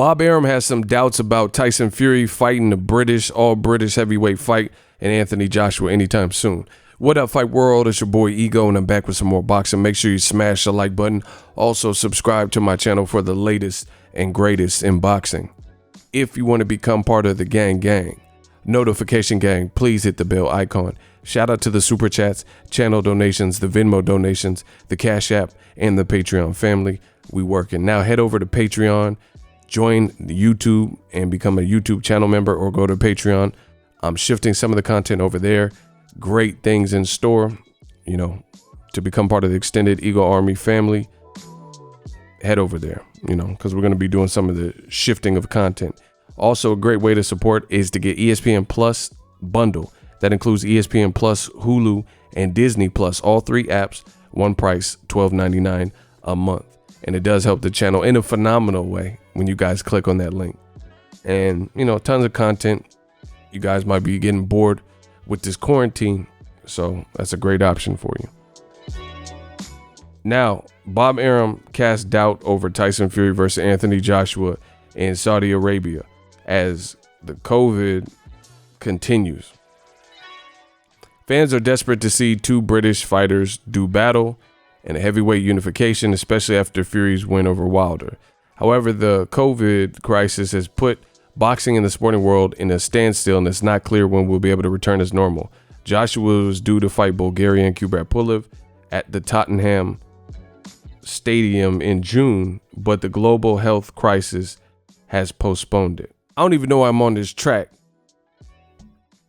Bob Arum has some doubts about Tyson Fury fighting the all British heavyweight fight and Anthony Joshua anytime soon. What up, Fight World? It's your boy Ego, and I'm back with some more boxing. Make sure you smash the like button. Also, subscribe to my channel for the latest and greatest in boxing. If you want to become part of the gang, notification gang, please hit the bell icon. Shout out to the super chats, channel donations, the Venmo donations, the Cash App, and the Patreon family. We working. Now head over to Patreon, join the YouTube, and become a YouTube channel member, or go to Patreon. I'm shifting some of the content over there. Great things in store, you know, to become part of the extended Ego Army family. Head over there, you know, because we're going to be doing some of the shifting of content. Also, a great way to support is to get ESPN Plus bundle. That includes ESPN Plus, Hulu, and Disney Plus, all three apps, one price, $12.99 a month. And it does help the channel in a phenomenal way when you guys click on that link. And, you know, tons of content. You guys might be getting bored with this quarantine, so that's a great option for you. Now, Bob Arum cast doubt over Tyson Fury versus Anthony Joshua in Saudi Arabia as the COVID continues. Fans are desperate to see two British fighters do battle in a heavyweight unification, especially after Fury's win over Wilder. However, the COVID crisis has put boxing in the sporting world in a standstill, and it's not clear when we'll be able to return as normal. Joshua was due to fight Bulgarian Kubrat Pulev at the Tottenham Stadium in June, but the global health crisis has postponed it. I don't even know why I'm on this track.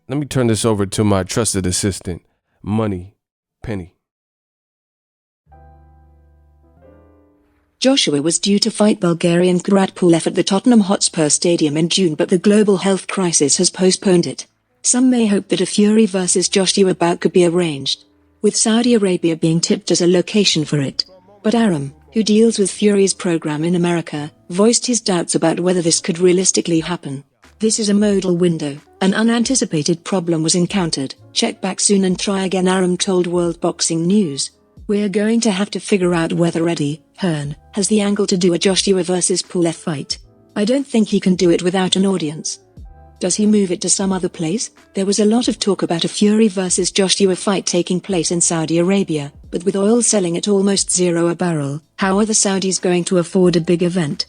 Let me turn this over to my trusted assistant, Money Penny. Joshua was due to fight Bulgarian Kubrat Pulev at the Tottenham Hotspur Stadium in June, but the global health crisis has postponed it. Some may hope that a Fury vs Joshua bout could be arranged, with Saudi Arabia being tipped as a location for it. But Arum, who deals with Fury's program in America, voiced his doubts about whether this could realistically happen. This is a modal window. An unanticipated problem was encountered. Check back soon and try again, Arum told World Boxing News. We're going to have to figure out whether Eddie Hearn has the angle to do a Joshua vs Pulev fight. I don't think he can do it without an audience. Does he move it to some other place? There was a lot of talk about a Fury vs Joshua fight taking place in Saudi Arabia, but with oil selling at almost $0 a barrel, how are the Saudis going to afford a big event?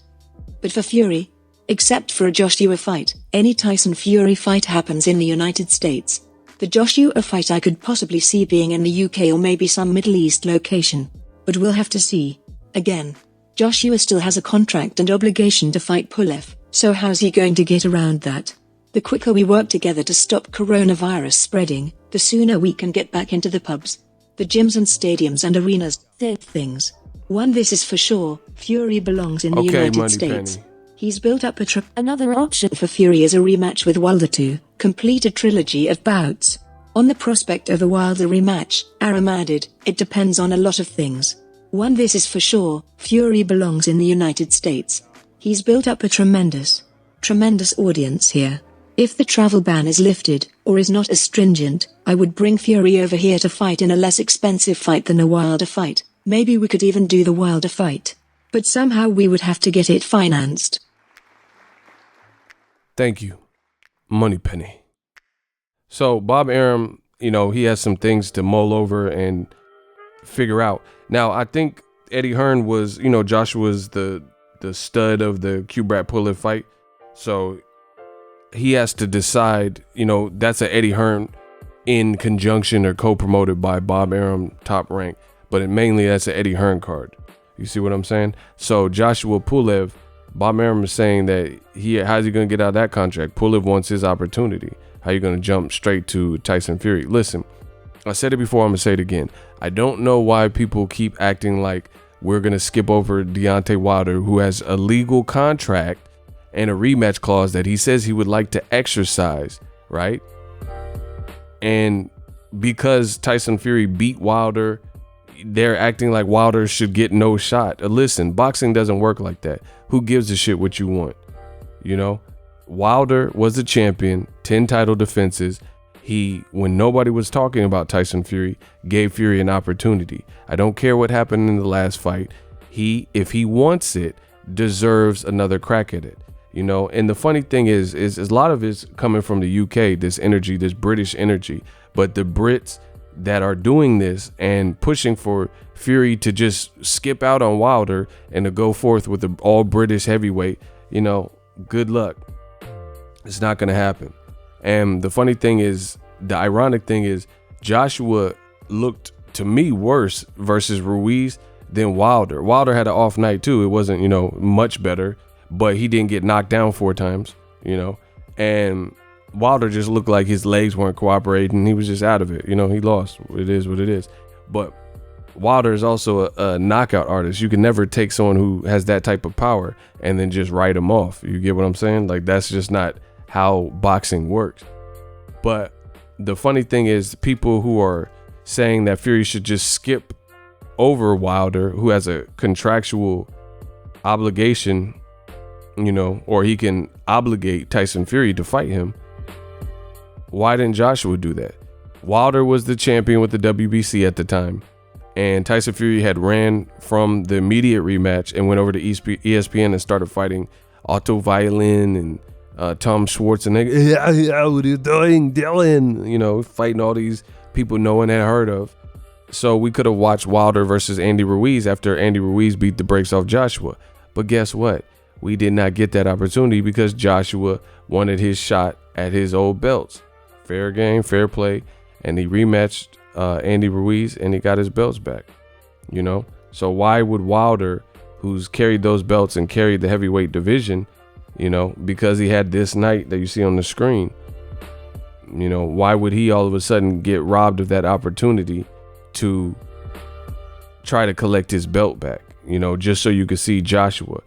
But for Fury, except for a Joshua fight, any Tyson Fury fight happens in the United States. The Joshua fight I could possibly see being in the UK or maybe some Middle East location. But we'll have to see. Again, Joshua still has a contract and obligation to fight Pulev, so how's he going to get around that? The quicker we work together to stop coronavirus spreading, the sooner we can get back into the pubs, the gyms and stadiums and arenas. Things. One, this is for sure, Fury belongs in the United States. Penny. He's built up another option for Fury is a rematch with Wilder to complete a trilogy of bouts. On the prospect of a Wilder rematch, Arum added, it depends on a lot of things. One, this is for sure, Fury belongs in the United States. He's built up a tremendous audience here. If the travel ban is lifted, or is not as stringent, I would bring Fury over here to fight in a less expensive fight than a Wilder fight. Maybe we could even do the Wilder fight. But somehow we would have to get it financed. Thank you, Money Penny. So Bob Arum, you know, he has some things to mull over and figure out. Now, I think Eddie Hearn was, you know, Joshua's the stud of the Kubrat Pulev fight. So he has to decide, you know, that's an Eddie Hearn in conjunction or co-promoted by Bob Arum, Top Rank. But mainly that's an Eddie Hearn card. You see what I'm saying? So Joshua Pulev, Bob Arum is saying that how's he going to get out of that contract? Pulev wants his opportunity. How you going to jump straight to Tyson Fury? Listen, I said it before, I'm going to say it again. I don't know why people keep acting like we're going to skip over Deontay Wilder, who has a legal contract and a rematch clause that he says he would like to exercise, right? And because Tyson Fury beat Wilder, they're acting like Wilder should get no shot. Listen, boxing doesn't work like that. Who gives a shit what you want? You know, Wilder was the champion, 10 title defenses. He, when nobody was talking about Tyson Fury, gave Fury an opportunity. I don't care what happened in the last fight. He, if he wants it, deserves another crack at it. And the funny thing is a lot of it's coming from the UK, this energy, this British energy. But the Brits that are doing this and pushing for Fury to just skip out on Wilder and to go forth with the all British heavyweight, good luck. It's not going to happen. And the funny thing is, the ironic thing is, Joshua looked to me worse versus Ruiz than Wilder. Wilder had an off night too. It wasn't, much better, but he didn't get knocked down 4 times, and Wilder just looked like his legs weren't cooperating. He was just out of it. He lost. It is what it is. But Wilder is also a knockout artist. You can never take someone who has that type of power and then just write them off. You get what I'm saying? Like, that's just not how boxing works. But the funny thing is, people who are saying that Fury should just skip over Wilder, who has a contractual obligation, or he can obligate Tyson Fury to fight him. Why didn't Joshua do that? Wilder was the champion with the WBC at the time, and Tyson Fury had ran from the immediate rematch and went over to ESPN and started fighting Otto Violin and Tom Schwarzenegger. What are you doing, Dylan? Fighting all these people no one had heard of. So we could have watched Wilder versus Andy Ruiz after Andy Ruiz beat the brakes off Joshua. But guess what? We did not get that opportunity because Joshua wanted his shot at his old belts. Fair game, fair play. And he rematched Andy Ruiz and he got his belts back. So why would Wilder, who's carried those belts and carried the heavyweight division, because he had this night that you see on the screen, why would he all of a sudden get robbed of that opportunity to try to collect his belt back, just so you could see Joshua?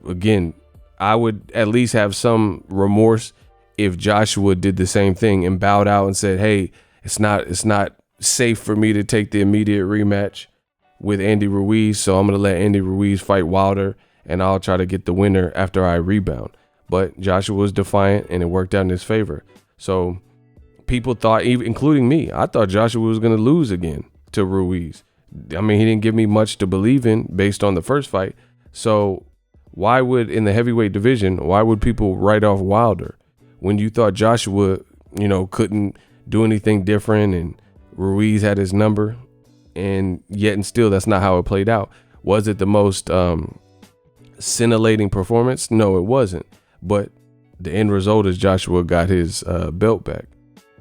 Again, I would at least have some remorse if Joshua did the same thing and bowed out and said, hey, it's not safe for me to take the immediate rematch with Andy Ruiz, so I'm going to let Andy Ruiz fight Wilder and I'll try to get the winner after I rebound. But Joshua was defiant and it worked out in his favor. So people thought, even including me, I thought Joshua was going to lose again to Ruiz. I mean, he didn't give me much to believe in based on the first fight. So why would, in the heavyweight division, why would people write off Wilder when you thought Joshua, couldn't do anything different and Ruiz had his number? And yet and still, that's not how it played out. Was it the most scintillating performance? No, it wasn't. But the end result is Joshua got his belt back.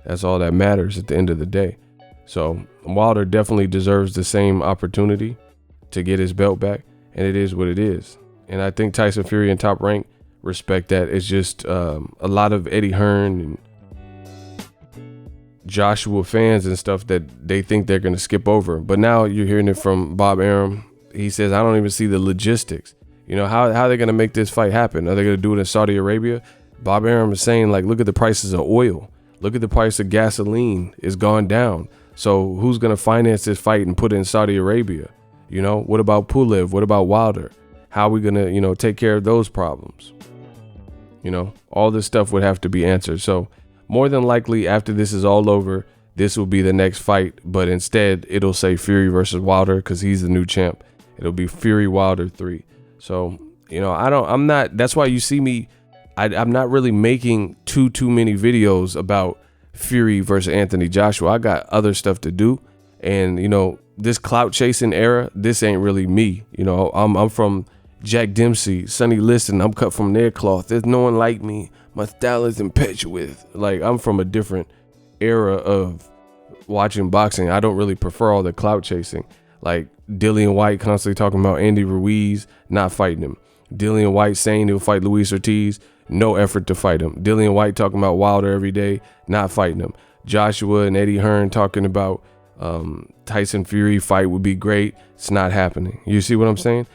That's all that matters at the end of the day. So Wilder definitely deserves the same opportunity to get his belt back, and it is what it is. And I think Tyson Fury and Top Rank respect that. It's just a lot of Eddie Hearn and Joshua fans and stuff that they think they're going to skip over. But now you're hearing it from Bob Arum. He says, I don't even see the logistics. How are they going to make this fight happen? Are they going to do it in Saudi Arabia? Bob Arum is saying, like, look at the prices of oil. Look at the price of gasoline. It's gone down. So who's going to finance this fight and put it in Saudi Arabia? What about Pulev? What about Wilder? How are we going to, take care of those problems? All this stuff would have to be answered. So more than likely, after this is all over, this will be the next fight. But instead, it'll say Fury versus Wilder because he's the new champ. It'll be Fury Wilder 3. So, that's why you see me, I'm not really making too many videos about Fury versus Anthony Joshua. I got other stuff to do. And, this clout chasing era, this ain't really me. I'm from Jack Dempsey, Sonny Liston. I'm cut from their cloth. There's no one like me. My style is impetuous. Like, I'm from a different era of watching boxing. I don't really prefer all the clout chasing. Like Dillian White constantly talking about Andy Ruiz, not fighting him. Dillian White saying he'll fight Luis Ortiz, no effort to fight him. Dillian White talking about Wilder every day, not fighting him. Joshua and Eddie Hearn talking about Tyson Fury fight would be great. It's not happening. You see what I'm saying?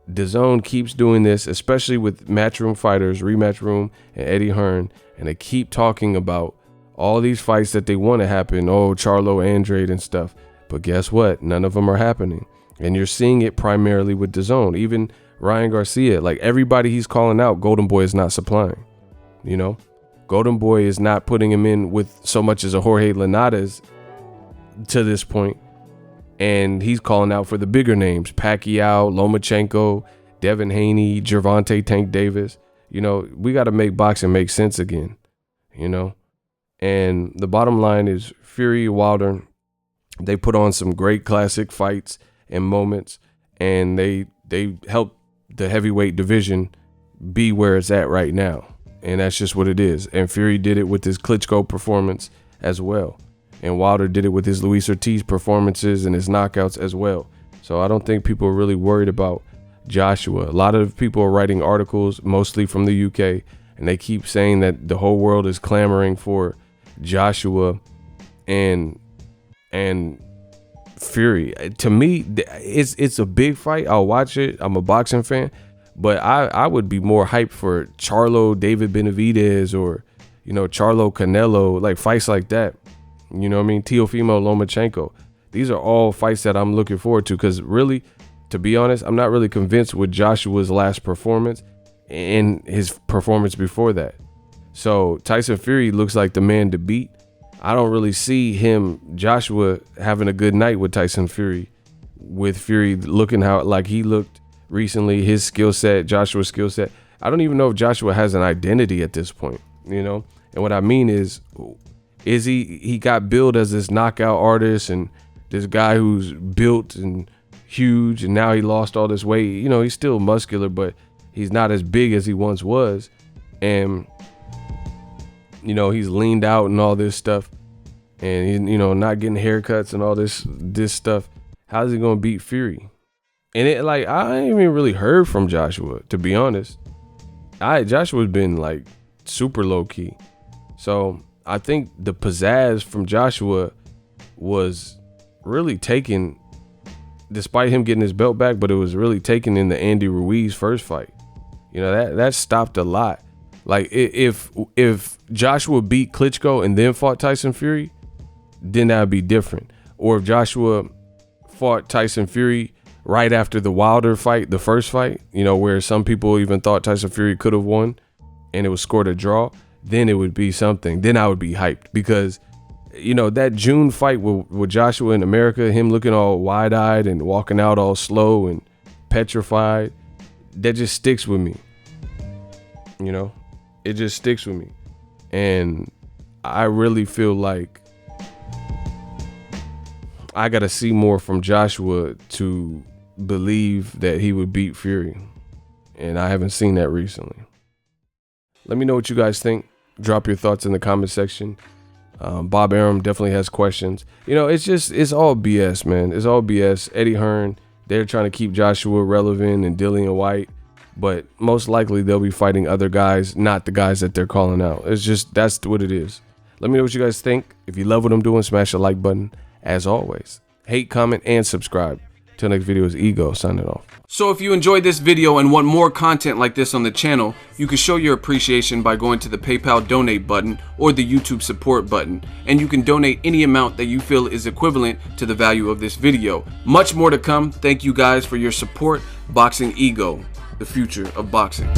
DAZN keeps doing this, especially with Matchroom Fighters, Rematch Room, and Eddie Hearn, and they keep talking about all these fights that they want to happen. Oh, Charlo Andrade and stuff. But guess what? None of them are happening. And you're seeing it primarily with DAZN. Even Ryan Garcia, like everybody he's calling out, Golden Boy is not supplying. Golden Boy is not putting him in with so much as a Jorge Linares to this point. And he's calling out for the bigger names, Pacquiao, Lomachenko, Devin Haney, Gervonta Tank Davis. You know, we got to make boxing make sense again, you know. And the bottom line is Fury, Wilder, they put on some great classic fights and moments, and they helped the heavyweight division be where it's at right now. And that's just what it is. And Fury did it with his Klitschko performance as well. And Wilder did it with his Luis Ortiz performances and his knockouts as well. So I don't think people are really worried about Joshua. A lot of people are writing articles, mostly from the UK, and they keep saying that the whole world is clamoring for Joshua and Fury. To me, it's a big fight. I'll watch it. I'm a boxing fan. But I would be more hyped for Charlo, David Benavidez, or, you know, Charlo Canelo, like fights like that. You know what I mean? Teofimo Lomachenko. These are all fights that I'm looking forward to, because really, to be honest, I'm not really convinced with Joshua's last performance and his performance before that. So Tyson Fury looks like the man to beat. I don't really see Joshua, having a good night with Tyson Fury, with Fury looking how like he looked recently, his skill set, Joshua's skill set. I don't even know if Joshua has an identity at this point, you know? And what I mean is he got billed as this knockout artist and this guy who's built and huge, and now he lost all this weight. You know, he's still muscular, but he's not as big as he once was. And, you know, he's leaned out and all this stuff, and he's, you know, not getting haircuts and all this stuff. How's he going to beat Fury? And it, like, I ain't even really heard from Joshua, to be honest. Joshua's been like super low key. So I think the pizzazz from Joshua was really taken, despite him getting his belt back, but it was really taken in the Andy Ruiz first fight. You know, that stopped a lot. Like, if Joshua beat Klitschko and then fought Tyson Fury, then that would be different. Or if Joshua fought Tyson Fury right after the Wilder fight, the first fight, you know, where some people even thought Tyson Fury could have won and it was scored a draw, then it would be something. Then I would be hyped, because, you know, that June fight with Joshua in America, him looking all wide-eyed and walking out all slow and petrified, that just sticks with me. You know, it just sticks with me. And I really feel like I got to see more from Joshua to believe that he would beat Fury. And I haven't seen that recently. Let me know what you guys think. Drop your thoughts in the comment section. Bob Arum definitely has questions. You know, it's all BS, man. It's all BS. Eddie Hearn, they're trying to keep Joshua relevant and Dillian White, but most likely they'll be fighting other guys, not the guys that they're calling out. That's what it is. Let me know what you guys think. If you love what I'm doing, smash the like button. As always, hate, comment, and subscribe. Till next video is Ego signing off. So if you enjoyed this video and want more content like this on the channel, you can show your appreciation by going to the PayPal donate button or the YouTube support button, and you can donate any amount that you feel is equivalent to the value of this video. Much more to come. Thank you guys for your support. BOxingego, the future of boxing.